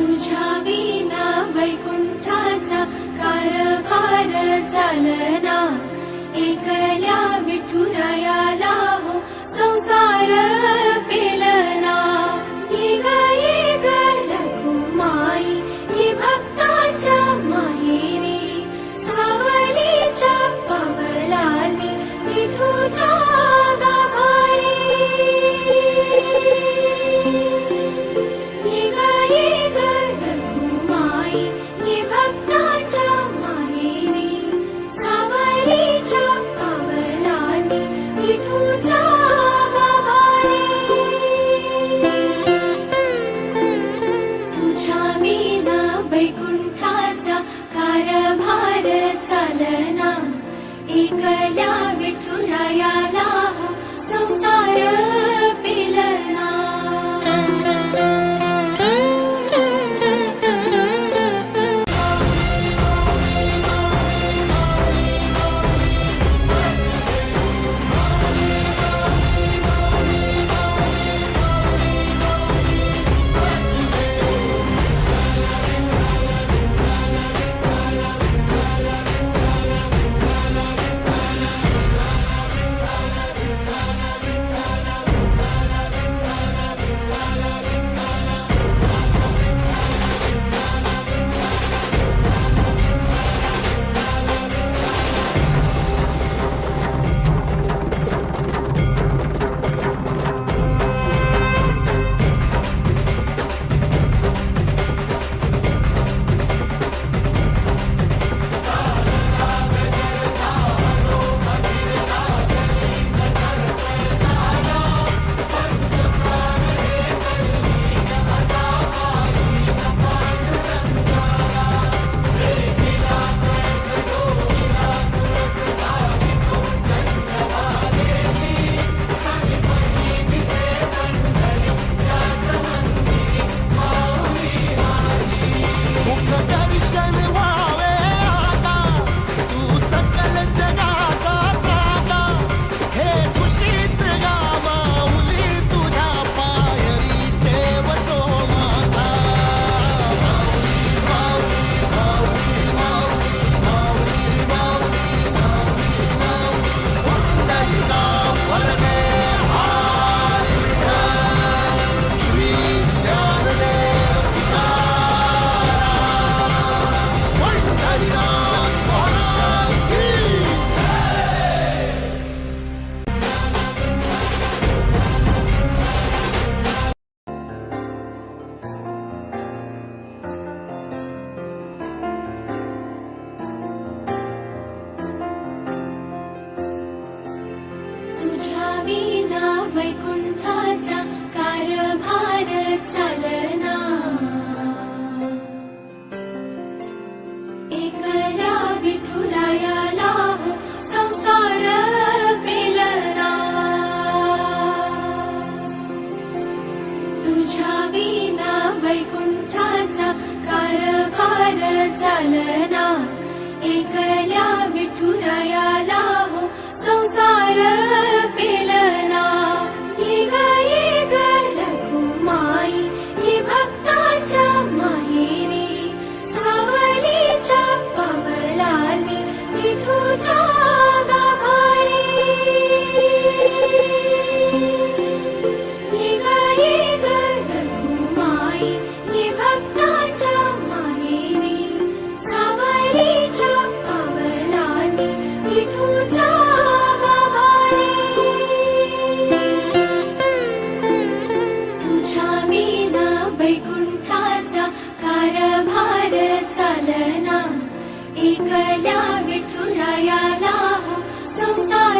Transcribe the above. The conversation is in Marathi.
तुझ्या विना वैकुंठाचा कारभार चालना, एकल्या विठुरायाला हो संसार पेलना। ये ग रखुमाई ये भक्ताच्या माहेरी, सावलीच्या पावलांनी विठूच्या गाभारी। ये ग रखुमाई ये भक्ताच्या माहेरी, सावलीच्या पावलांनी विठूच्या गाभारी। तुझ्या विना वैकुंठाचा कारभार चालना, एकल्या विठुरायाला हो संसार पेलना। तुझ्या विना वैकुंठाचा कारभार चालना, एकल्या विठुरायाला हो संसार पेलना। तुझ्या विना वैकुंठाचा कारभार चालना, एकल्या विठुरायाला हो संसार पेलना। ये ग रखुमाई ये भक्ताच्या माहेरी, सावलीच्या पावलांनी विठूच्या गाभारी। ये ग रखुमाई ये भक्ताच्या माहेरी, सावलीच्या पावलांनी विठूच्या कारभार चालना, एकल्या विठुरायाला हो संसार